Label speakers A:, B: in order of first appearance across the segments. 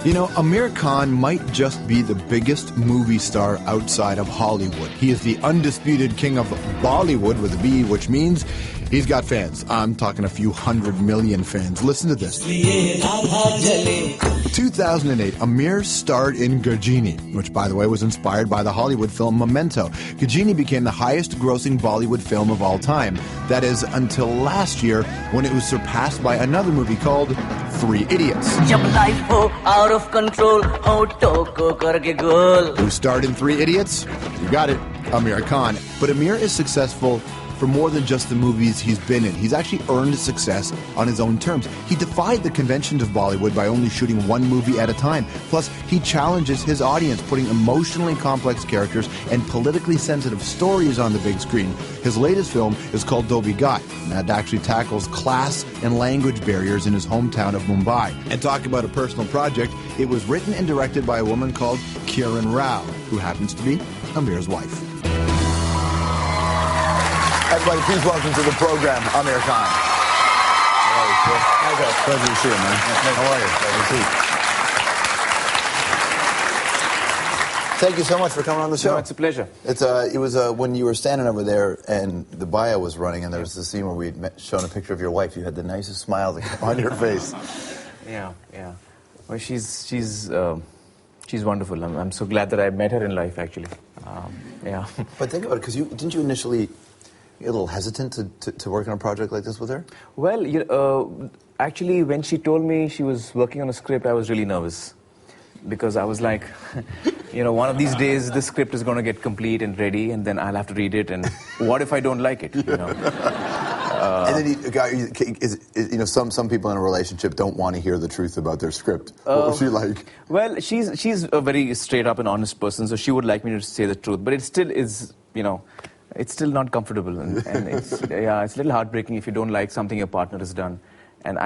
A: You know, Amir Khan might just be the biggest movie star outside of Hollywood. He is the undisputed king of Bollywood with a B, which means he's got fans. I'm talking a few 100 million fans. Listen to this. 2008, Amir starred in Gajini, which, by the way, was inspired by the Hollywood film Memento. Gajini became the highest-grossing Bollywood film of all time. That is, until last year, when it was surpassed by another movie called 3 Idiots.
B: Out of control,
A: Who starred in 3 Idiots? You got it, Amir Khan. But Amir is successful for more than just the movies he's been in. He's actually earned success on his own terms. He defied the conventions of Bollywood by only shooting one movie at a time. Plus, he challenges his audience, putting emotionally complex characters and politically sensitive stories on the big screen. His latest film is called Dhobi Ghat, and that actually tackles class and language barriers in his hometown of Mumbai. And talk about a personal project, it was written and directed by a woman called Kiran Rao, who happens to be Amir's wife.
C: Everybody, please welcome to the program, Amir Khan. How are you, sir? Pleasure to see you, man. How are you? Pleasure to see you. Thank you so much for coming on the show.
D: No, it's a pleasure.
C: It was when you were standing over there and the bio was running, and there was the scene where we'd shown a picture of your wife. You had the nicest smile on your face.
D: Yeah. Well, she's wonderful. I'm so glad that I met her in life, actually. Yeah.
C: But think about it, because didn't you initially get a little hesitant to work on a project like this with her?
D: Well, actually, when she told me she was working on a script, I was really nervous. Because I was like, one of these days this script is going to get complete and ready, and then I'll have to read it, and what if I don't like it?
C: And then some people in a relationship don't want to hear the truth about their script. What was she like?
D: Well, she's a very straight up and honest person, so she would like me to say the truth, but it still is, it's still not comfortable, and it's a little heartbreaking if you don't like something your partner has done, and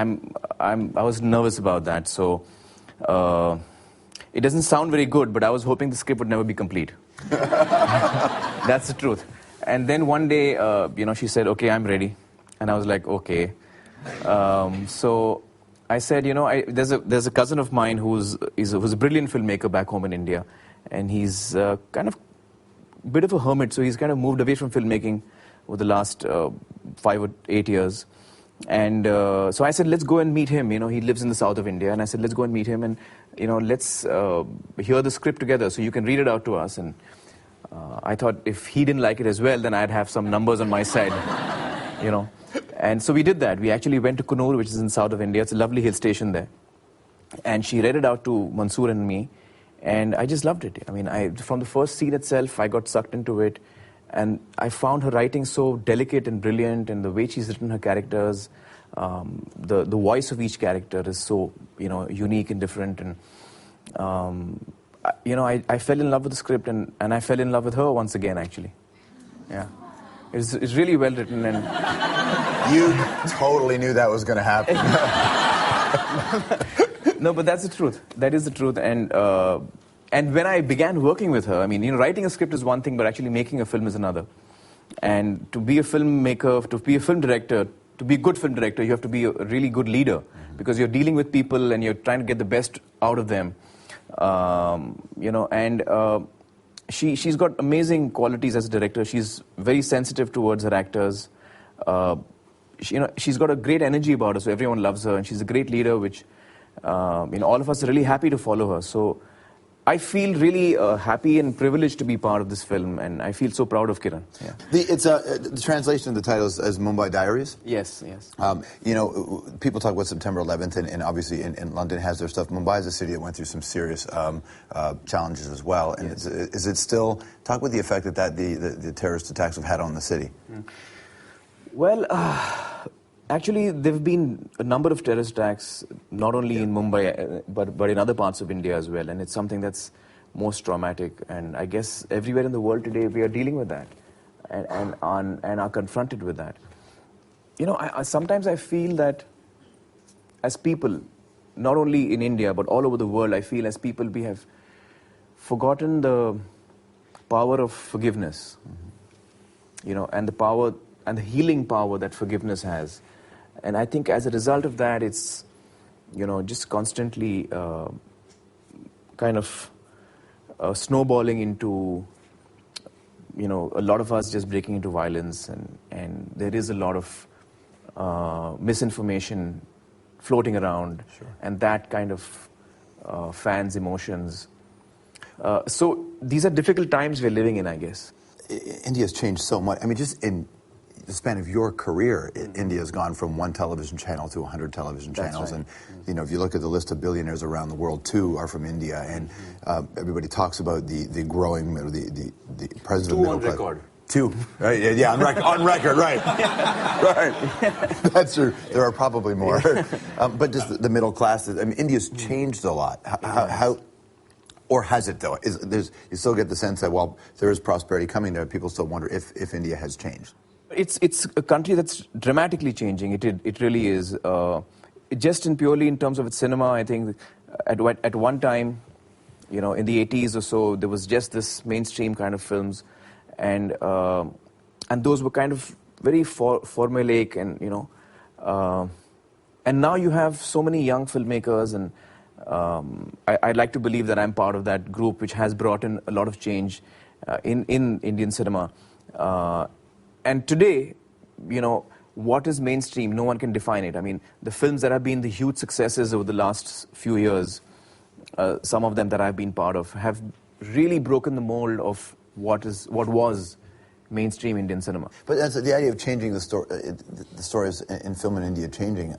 D: I was nervous about that, so. It doesn't sound very good, but I was hoping the script would never be complete. That's the truth. And then one day, she said, "Okay, I'm ready," and I was like, "Okay." So I said, there's a cousin of mine who's a brilliant filmmaker back home in India, and he's kind of a bit of a hermit, so he's kind of moved away from filmmaking over the last 5 or 8 years. And so I said, let's go and meet him. He lives in the south of India. And I said, let's go and meet him and, let's hear the script together so you can read it out to us. And I thought if he didn't like it as well, then I'd have some numbers on my side, And so we did that. We actually went to Kunur, which is in the south of India. It's a lovely hill station there. And she read it out to Mansoor and me. And I just loved it. I mean, from the first scene itself, I got sucked into it. And I found her writing so delicate and brilliant, and the way she's written her characters, the voice of each character is so, unique and different. And, I fell in love with the script, and I fell in love with her once again, actually. Yeah. It's really well written. And
C: you totally knew that was going to happen.
D: No, but that's the truth. That is the truth. And when I began working with her, writing a script is one thing, but actually making a film is another. And to be a filmmaker, to be a film director, to be a good film director, you have to be a really good leader, because you're dealing with people and you're trying to get the best out of them. She's got amazing qualities as a director. She's very sensitive towards her actors. She's got a great energy about her, so everyone loves her, and she's a great leader, which all of us are really happy to follow her. So I feel really happy and privileged to be part of this film, and I feel so proud of Kiran. Yeah.
C: The translation of the title is as Mumbai Diaries.
D: Yes.
C: People talk about September 11th, and obviously in London has their stuff. Mumbai is a city that went through some serious challenges as well. And yes. Is it still, talk about the effect that the terrorist attacks have had on the city?
D: Well, actually, there have been a number of terrorist attacks, not only in Mumbai, but in other parts of India as well. And it's something that's most traumatic. And I guess everywhere in the world today, we are dealing with that and are confronted with that. Sometimes I feel that as people, not only in India, but all over the world, I feel as people, we have forgotten the power of forgiveness, and the power and the healing power that forgiveness has. And I think as a result of that, it's, just constantly kind of snowballing into, you know, a lot of us just breaking into violence, and there is a lot of misinformation floating around, and that kind of fans emotions. So these are difficult times we're living in, I guess.
C: India's changed so much. I mean, just in the span of your career, India's gone from one television channel to 100 television channels.
D: Right.
C: And, you know, if you look at the list of billionaires around the world, 2 are from India. And everybody talks about the growing, the president of middle class.
D: 2 on record.
C: 2, right? Yeah, on record, right. Right. That's true. There are probably more. But just the middle class, I mean, India's changed a lot. How or has it, though? You still get the sense that while there is prosperity coming there, people still wonder if India has changed.
D: It's a country that's dramatically changing. It really is. Just purely in terms of its cinema, I think at one time, you know, in the 80s or so, there was just this mainstream kind of films, and those were kind of very formulaic, and you know, and now you have so many young filmmakers, and I'd like to believe that I'm part of that group which has brought in a lot of change in Indian cinema. And today, you know, what is mainstream? No one can define it. I mean, the films that have been the huge successes over the last few years, some of them that I've been part of, have really broken the mold of what was mainstream Indian cinema.
C: But that's the idea of changing the stories in film in India changing.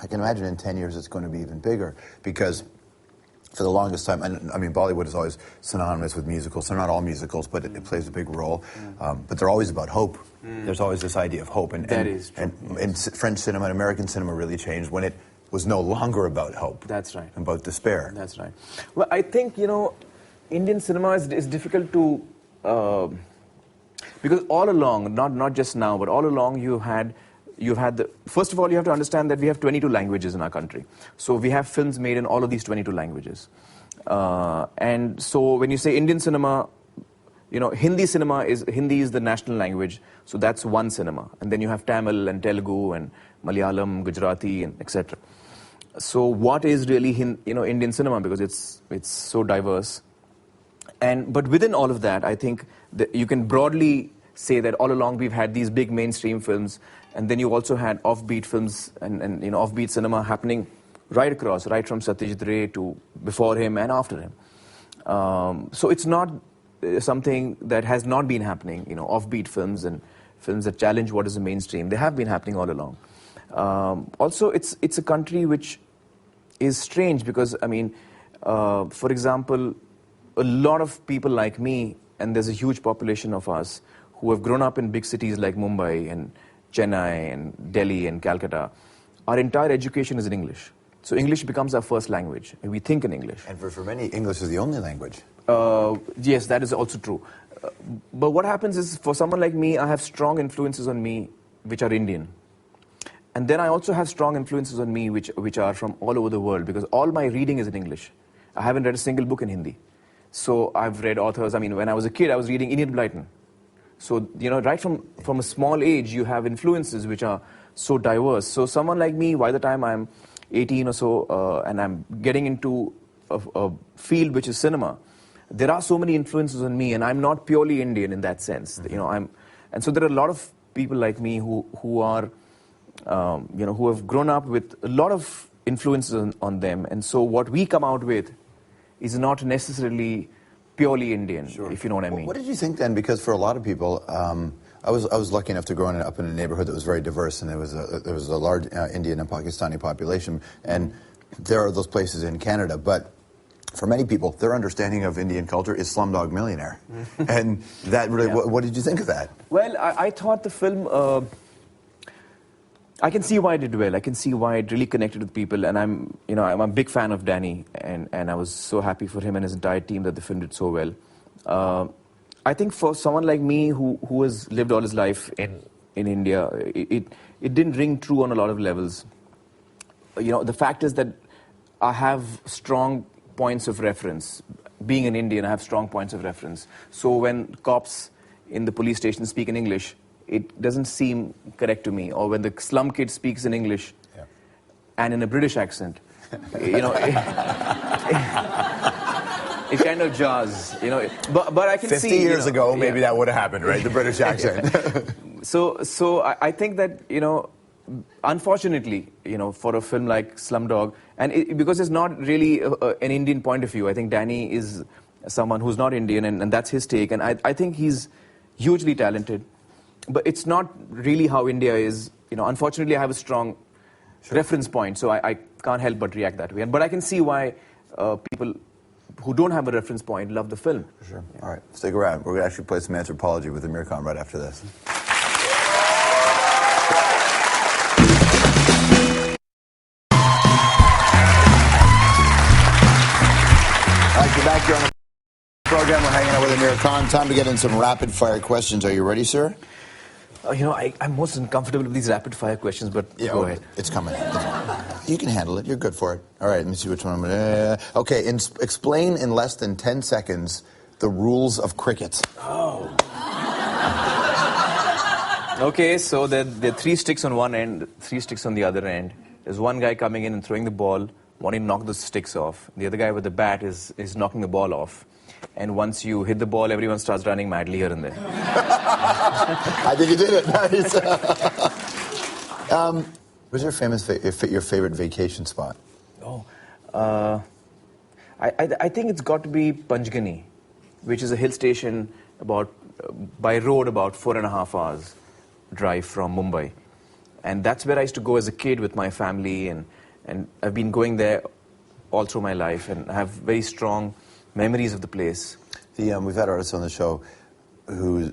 C: I can imagine in 10 years it's going to be even bigger, because for the longest time, and I mean, Bollywood is always synonymous with musicals. They're not all musicals, but it plays a big role. But they're always about hope. There's always this idea of hope.
D: That is true.
C: And French cinema and American cinema really changed when it was no longer about hope.
D: That's right.
C: About despair.
D: That's right. Well, I think, you know, Indian cinema is difficult to... because all along, not just now, but all along you've had the... First of all, you have to understand that we have 22 languages in our country. So we have films made in all of these 22 languages. And so when you say Indian cinema, you know, Hindi is the national language, so that's one cinema. And then you have Tamil and Telugu and Malayalam, Gujarati, and etc. So what is really Indian cinema? Because it's so diverse. But within all of that, I think that you can broadly say that all along we've had these big mainstream films, and then you also had offbeat films and you know, offbeat cinema happening right across, right from Satyajit Ray to before him and after him. So it's not something that has not been happening, you know, offbeat films and films that challenge what is the mainstream. They have been happening all along. Also, it's a country which is strange because, I mean, for example, a lot of people like me, and there's a huge population of us who have grown up in big cities like Mumbai and Chennai and Delhi and Calcutta, our entire education is in English. So English becomes our first language, and we think in English.
C: And for many, English is the only language.
D: Yes, that is also true. But what happens is, for someone like me, I have strong influences on me which are Indian. And then I also have strong influences on me which are from all over the world, because all my reading is in English. I haven't read a single book in Hindi. So I've read authors, I mean, when I was a kid, I was reading Enid Blyton. So, you know, right from a small age, you have influences which are so diverse. So someone like me, by the time I'm 18 or so, and I'm getting into a field which is cinema, there are so many influences on me, and I'm not purely Indian in that sense. You know, and so there are a lot of people like me who are, you know, who have grown up with a lot of influences on them, and so what we come out with is not necessarily purely Indian, if you know what I mean.
C: What did you think then? Because for a lot of people, I was lucky enough to grow up in a neighborhood that was very diverse, and there was a large Indian and Pakistani population, and there are those places in Canada, but for many people, their understanding of Indian culture is Slumdog Millionaire. And that really, what did you think of that?
D: Well, I thought the film, I can see why it did well. I can see why it really connected with people, and I'm a big fan of Danny, and I was so happy for him and his entire team that the film did so well. I think for someone like me who has lived all his life in India, it didn't ring true on a lot of levels. You know, the fact is that I have strong points of reference. Being an Indian, I have strong points of reference. So when cops in the police station speak in English, it doesn't seem correct to me. Or when the slum kid speaks in English and in a British accent, you know, it kind of jars, you know. But I can
C: 50
D: see...
C: 50 years ago, maybe that would have happened, right? The British accent.
D: So I think that, you know, unfortunately, you know, for a film like Slumdog, and because it's not really an Indian point of view, I think Danny is someone who's not Indian, and that's his take, and I think he's hugely talented, but it's not really how India is. You know, unfortunately, I have a strong reference point, so I can't help but react that way. But I can see why people who don't have a reference point love the film.
C: For sure. Yeah. All right, stick around. We're going to actually play some anthropology with Amir Khan right after this. All right, you're back here on the program. We're hanging out with Amir Khan. Time to get in some rapid-fire questions. Are you ready, sir?
D: You know, I'm most uncomfortable with these rapid-fire questions, but go ahead.
C: It's coming. You can handle it. You're good for it. All right, let me see which one I'm going to... Okay, explain in less than 10 seconds the rules of cricket.
D: Oh. Okay, so there are 3 sticks on one end, 3 sticks on the other end. There's one guy coming in and throwing the ball, wanting to knock the sticks off. The other guy with the bat is knocking the ball off. And once you hit the ball, everyone starts running madly here and there.
C: I think you did it. Nice. What's your favorite vacation spot?
D: Oh, I think it's got to be Panchgani, which is a hill station by road about 4.5 hours drive from Mumbai. And that's where I used to go as a kid with my family, and I've been going there all through my life, and I have very strong memories of the place.
C: We've had artists on the show who,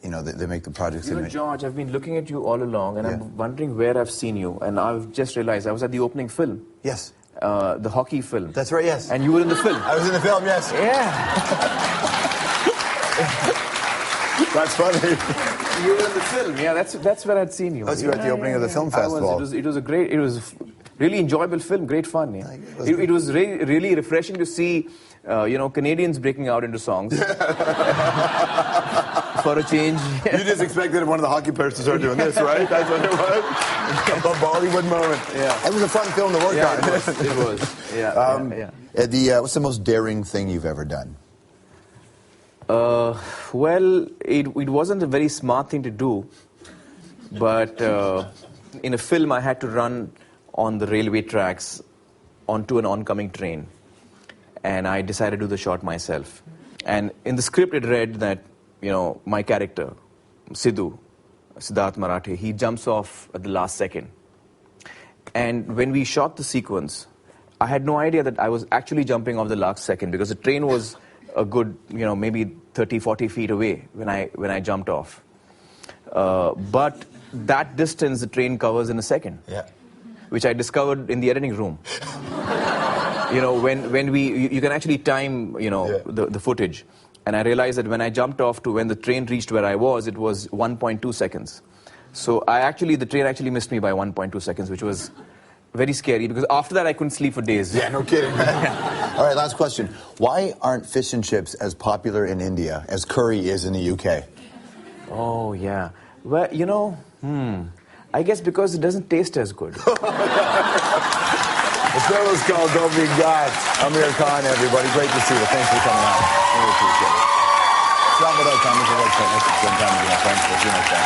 C: you know, they make the projects.
D: You know, George, I've been looking at you all along, and I'm wondering where I've seen you. And I've just realized I was at the opening film.
C: Yes.
D: The hockey film.
C: That's right, yes.
D: And you were in the film.
C: I was in the film, yes.
D: Yeah.
C: That's funny.
D: You were in the film. Yeah, that's where I'd seen you.
C: Oh, so you were at the opening of the film festival.
D: It was a really enjoyable film, great fun. Yeah. It was really refreshing to see, you know, Canadians breaking out into songs. For a change.
C: You just expected one of the hockey players to start doing this, right? That's what it was? A Bollywood moment.
D: Yeah.
C: It was a fun film to work on.
D: It was. Yeah.
C: What's the most daring thing you've ever done?
D: Well, it wasn't a very smart thing to do, but in a film I had to run on the railway tracks onto an oncoming train, and I decided to do the shot myself. And in the script it read that, you know, my character, Siddharth Marathi, he jumps off at the last second. And when we shot the sequence, I had no idea that I was actually jumping off the last second, because the train was a good, you know, maybe 30, 40 feet away when I jumped off. But that distance the train covers in a second.
C: Yeah.
D: Which I discovered in the editing room. You know, when you can actually time, you know, the footage. And I realized that when I jumped off to when the train reached where I was, it was 1.2 seconds. So the train actually missed me by 1.2 seconds, which was very scary, because after that I couldn't sleep for days.
C: Yeah, no kidding, man. All right, last question. Why aren't fish and chips as popular in India as curry is in the UK?
D: Oh, yeah. Well, you know, I guess because it doesn't taste as good.
C: The film is called Dhobi Ghat. Amir Khan, everybody. Great to see you. Thanks for coming on. Really appreciate it. Stroumboulopoulos is the website. Next time, my friends. We'll see you next time.